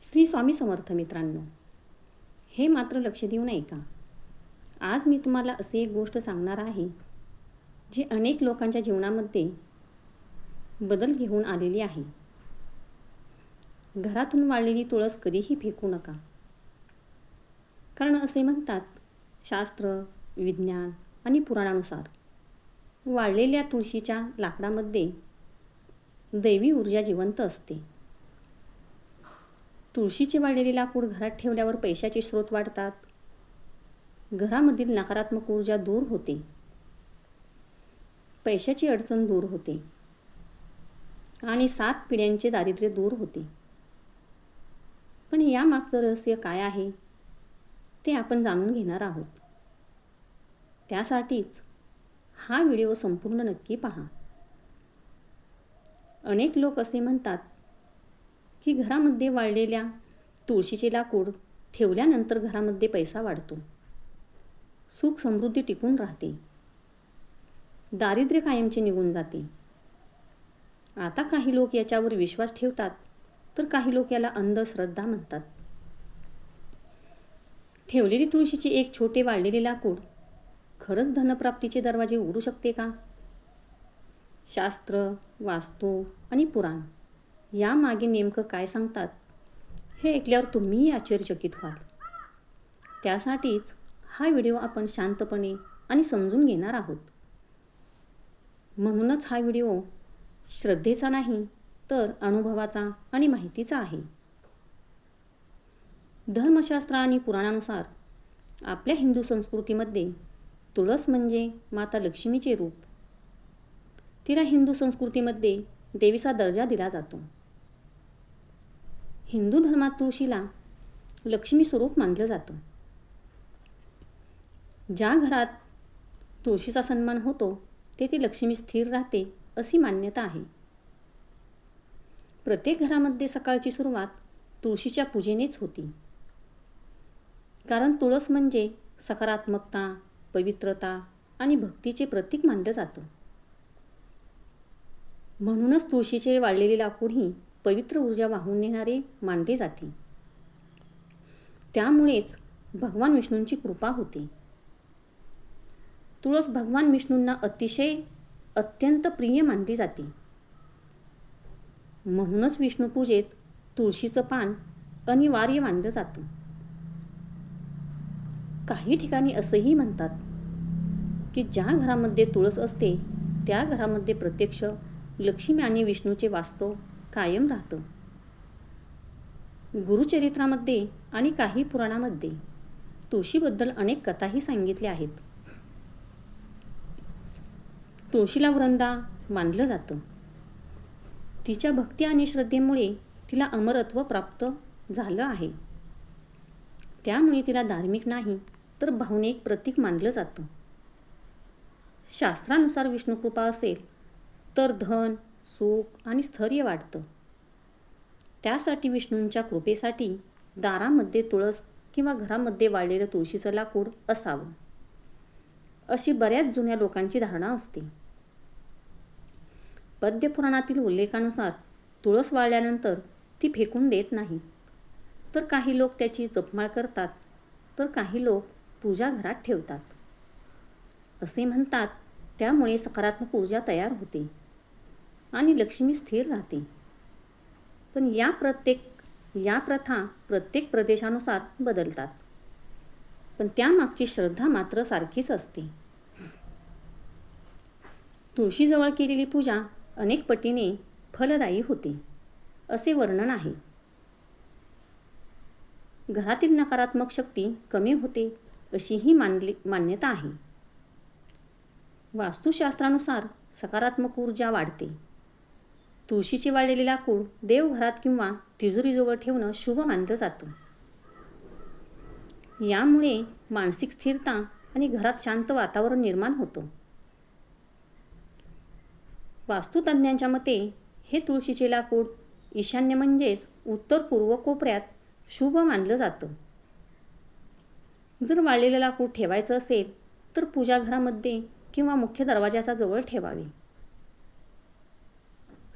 श्री स्वामी समर्थ मित्रांनो, हे मात्र लक्ष देऊ नये का? आज मी तुम्हाला अशी एक गोष्ट सांगणार आहे जी अनेक लोकांच्या जीवनामध्ये बदल घेऊन आलेली आहे. घरातून वाळलेली तुळस कधीही फेकू नका. कारण असे म्हणतात, शास्त्र, विज्ञान आणि पुराणानुसार वाळलेल्या तुळशीच्या लाकडामध्ये दैवी ऊर्जा जिवंत असते. तुळशीचे वाळलेले लाकूड घरात ठेवल्यावर पैशाचे स्रोत वाढतात, घरामधील नकारात्मक ऊर्जा दूर होते, पैशाची अडचण दूर होते आणि 7 पिढ्यांचे दारिद्र्य दूर होते. पण यामागचं रहस्य काय आहे ते आपण जाणून घेणार आहोत. त्यासाठीच हा व्हिडिओ संपूर्ण नक्की पहा. अनेक लोक असे म्हणतात की घरामध्ये वाळलेल्या तुळशीचे लाकूड ठेवल्यानंतर घरामध्ये पैसा वाढतो, सुख समृद्धी टिकून राहते, दारिद्र्य कायमचे निघून जाते. आता काही लोक याच्यावर विश्वास ठेवतात, तर काही लोक याला अंधश्रद्धा म्हणतात. ठेवलेली तुळशीचे एक छोटे वाळलेले लाकूड खरंच धनप्राप्तीचे दरवाजे उघडू शकते का? शास्त्र, वास्तू आणि पुराण यामागे नेमकं काय सांगतात हे ऐकल्यावर तुम्हीही आश्चर्यचकित व्हाल. त्यासाठीच हा व्हिडिओ आपण शांतपणे आणि समजून घेणार आहोत. म्हणूनच हा व्हिडिओ श्रद्धेचा नाही तर अनुभवाचा आणि माहितीचा आहे. धर्मशास्त्र आणि पुराणानुसार आपल्या हिंदू संस्कृतीमध्ये तुळस म्हणजे माता लक्ष्मीचे रूप. तिला हिंदू संस्कृतीमध्ये देवीचा दर्जा दिला जातो. हिंदू धर्मात तुळशीला लक्ष्मी स्वरूप मानलं जातं. ज्या घरात तुळशीचा सन्मान होतो तेथे लक्ष्मी स्थिर राहते अशी मान्यता आहे. प्रत्येक घरामध्ये सकाळची सुरुवात तुळशीच्या पूजेनेच होती. कारण तुळस म्हणजे सकारात्मकता, पवित्रता आणि भक्तीचे प्रतीक मानलं जातं. म्हणूनच तुळशीचे वाळलेले लाकूडही पवित्र ऊर्जा वाहून नेणारे मानले जाते. त्यामुळेच भगवान विष्णूंची कृपा होते. तुळस भगवान विष्णूंना अत्यंत प्रिय मानली जाते. म्हणूनच विष्णू पूजेत तुळशीचं पान अनिवार्य मानलं जातं. काही ठिकाणी असंही म्हणतात की ज्या घरामध्ये तुळस असते त्या घरामध्ये प्रत्यक्ष लक्ष्मी आणि विष्णूचे वास्तव कायम राहतं. गुरुचरित्रामध्ये आणि काही पुराणामध्ये तुळशीबद्दल अनेक कथाही सांगितल्या आहेत. तुळशीला वृंदा मानलं जातं. तिच्या भक्ती आणि श्रद्धेमुळे तिला अमरत्व प्राप्त झालं आहे. त्यामुळे तिला धार्मिक नाही तर भावनिक प्रतीक मानलं जातं. शास्त्रानुसार विष्णुकृपा असेल तर धन, सुख आणि स्थैर्य वाढतं. त्यासाठी विष्णूंच्या कृपेसाठी दारामध्ये तुळस किंवा घरामध्ये वाळलेलं तुळशीचं लाकूड असावं, अशी बऱ्याच जुन्या लोकांची धारणा असते. पद्यपुराणातील उल्लेखानुसार तुळस वाळल्यानंतर ती फेकून देत नाहीत, तर काही लोक त्याची जपमाळ करतात, तर काही लोक पूजा घरात ठेवतात. असे म्हणतात त्यामुळे सकारात्मक ऊर्जा तयार होते आणि लक्ष्मी स्थिर राहते. पण या प्रथा प्रत्येक प्रदेशानुसार बदलतात. पण त्यामागची श्रद्धा मात्र सारखीच असते. तुळशीजवळ केलेली पूजा अनेक पटीने फलदायी होते असे वर्णन आहे. घरातील नकारात्मक शक्ती कमी होते अशीही मान्यता आहे. वास्तुशास्त्रानुसार सकारात्मक ऊर्जा वाढते. तुळशीचे वाळलेले लाकूड देवघरात किंवा तिजोरीजवळ ठेवणं शुभ मानलं जातं. यामुळे मानसिक स्थिरता आणि घरात शांत वातावरण निर्माण होतं. वास्तुतज्ञांच्या मते हे तुळशीचे लाकूड ईशान्य म्हणजेच उत्तर पूर्व कोपऱ्यात शुभ मानलं जातं. जर वाळलेलं लाकूड ठेवायचं असेल तर पूजाघरामध्ये किंवा मुख्य दरवाजाच्या जवळ ठेवावे.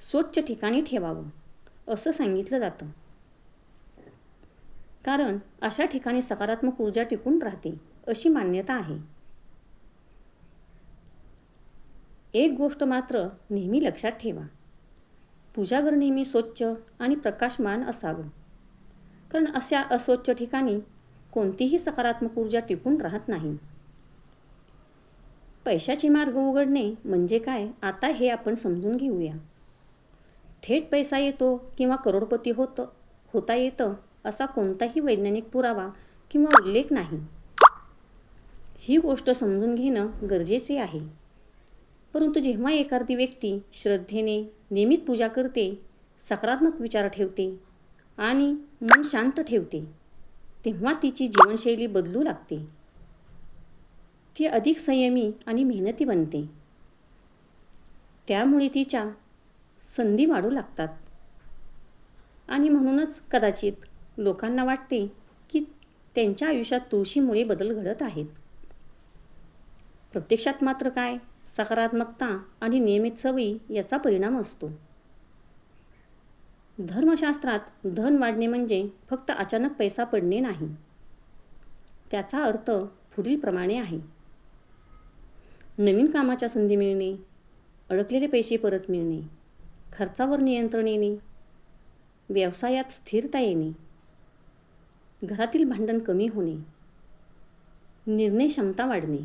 स्वच्छ ठिकाणी ठेवावं असं सांगितलं जातं. कारण अशा ठिकाणी सकारात्मक ऊर्जा टिकून राहते अशी मान्यता आहे. एक गोष्ट मात्र नेहमी लक्षात ठेवा, पूजाघर नेहमी स्वच्छ आणि प्रकाशमान असावं. कारण अशा अस्वच्छ ठिकाणी कोणतीही सकारात्मक ऊर्जा टिकून राहत नाही. पैशाचे मार्ग उघडणे म्हणजे काय, आता हे आपण समजून घेऊया. थेट पैसा येतो किंवा करोडपती होता येतं असा कोणताही वैज्ञानिक पुरावा किंवा उल्लेख नाही. ही गोष्ट समजून घेणं गरजेचे आहे. परंतु जेव्हा एखादी व्यक्ती श्रद्धेने नियमित पूजा करते, सकारात्मक विचार ठेवते आणि मन शांत ठेवते, तेव्हा तिची जीवनशैली बदलू लागते. ती अधिक संयमी आणि मेहनती बनते. त्यामुळे तिच्या संधी वाढू लागतात आणि म्हणूनच कदाचित लोकांना वाटते की त्यांच्या आयुष्यात तुळशीमुळे बदल घडत आहेत. प्रत्यक्षात मात्र काय, सकारात्मकता आणि नियमित सवयी याचा परिणाम असतो. धर्मशास्त्रात धन वाढणे म्हणजे फक्त अचानक पैसा पडणे नाही. त्याचा अर्थ पुढीलप्रमाणे आहे: नवीन कामाच्या संधी मिळणे, अडकलेले पैसे परत मिळणे, खर्चावर नियंत्रण येणे, व्यवसायात स्थिरता येणे, घरातील भांडण कमी होणे, निर्णय क्षमता वाढणे.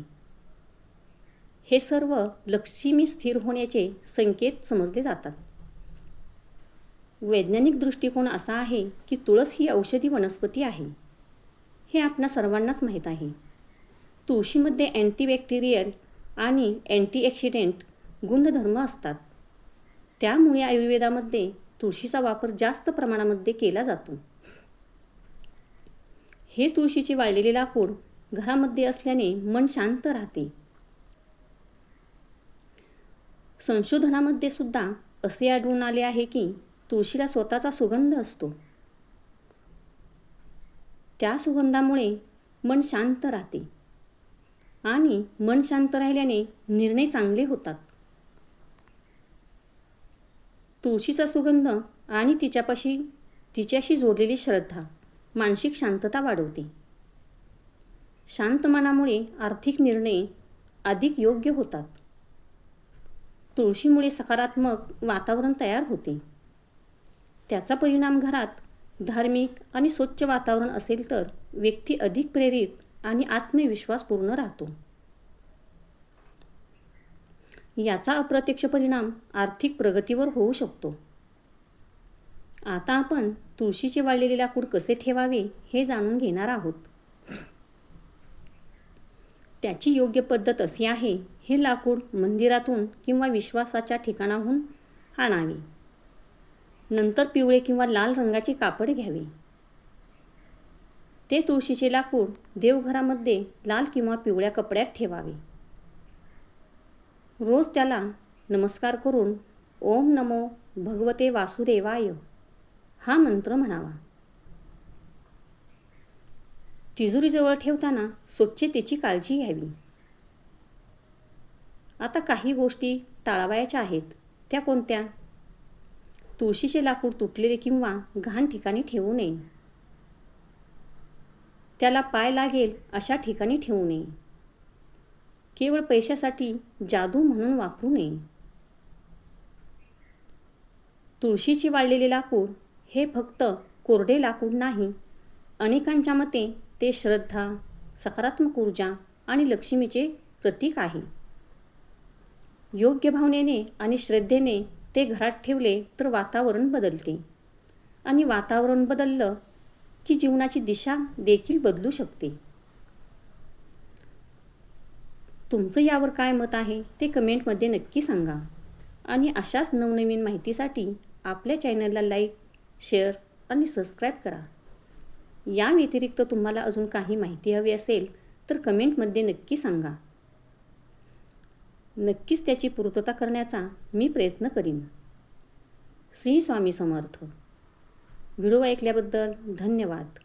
हे सर्व लक्ष्मी स्थिर होण्याचे संकेत समजले जातात. वैज्ञानिक दृष्टिकोन असा आहे की तुळस ही औषधी वनस्पती आहे. हे आपणा सर्वांनाच माहीत आहे. तुळशीमध्ये अँटीबॅक्टेरियल आणि अँटीऑक्सिडंट गुणधर्म असतात. त्यामुळे आयुर्वेदामध्ये तुळशीचा वापर जास्त प्रमाणामध्ये केला जातो. हे तुळशीचे वाळलेले लाकूड घरामध्ये असल्याने मन शांत राहते. संशोधनामध्ये सुद्धा असे आढळून आले आहे की तुळशीला स्वतःचा सुगंध असतो. त्या सुगंधामुळे मन शांत राहते आणि मन शांत राहिल्याने निर्णय चांगले होतात. तुळशीचा सुगंध आणि तिच्याशी जोडलेली श्रद्धा मानसिक शांतता वाढवते. शांत मनामुळे आर्थिक निर्णय अधिक योग्य होतात. तुळशीमुळे सकारात्मक वातावरण तयार होते. त्याचा परिणाम घरात धार्मिक आणि स्वच्छ वातावरण असेल तर व्यक्ती अधिक प्रेरित आणि आत्मविश्वासपूर्ण राहतो. याचा अप्रत्यक्ष परिणाम आर्थिक प्रगतीवर होऊ शकतो. आता आपण तुळशीचे वाळलेले लाकूड कसे ठेवावे हे जाणून घेणार आहोत. त्याची योग्य पद्धत अशी आहे: हे लाकूड मंदिरातून किंवा विश्वासाच्या ठिकाणाहून आणावे. नंतर पिवळे किंवा लाल रंगाचे कापड घ्यावे. ते तुळशीचे लाकूड देवघरामध्ये लाल किंवा पिवळ्या कपड्यात ठेवावे. रोज त्याला नमस्कार करून ओम नमो भगवते वासुदेवाय हा मंत्र म्हणावा. तिजोरीजवळ ठेवताना स्वच्छतेची काळजी घ्यावी. आता काही गोष्टी टाळावयाच्या आहेत. त्या कोणत्या? तुळशीचे लाकूड तुटलेले किंवा घाण ठिकाणी ठेवू नये. त्याला पाय लागेल अशा ठिकाणी ठेवू नये. केवळ पैशासाठी जादू म्हणून वापरू नये. तुळशीचे वाळलेले लाकूड हे फक्त कोरडे लाकूड नाही. अनेकांच्या मते ते श्रद्धा, सकारात्मक ऊर्जा आणि लक्ष्मीचे प्रतीक आहे. योग्य भावनेने आणि श्रद्धेने ते घरात ठेवले तर वातावरण बदलते आणि वातावरण बदललं की जीवनाची दिशा देखील बदलू शकते. तुमचं यावर काय मत आहे ते कमेंटमध्ये नक्की सांगा. आणि अशाच नवनवीन माहितीसाठी आपल्या चॅनलला लाईक, शेअर आणि सबस्क्राईब करा. या व्यतिरिक्त तुम्हाला अजून काही माहिती हवी असेल तर कमेंटमध्ये नक्की सांगा. नक्कीच त्याची पूर्तता करण्याचा मी प्रयत्न करीन. श्री स्वामी समर्थ. व्हिडिओ ऐकल्याबद्दल धन्यवाद.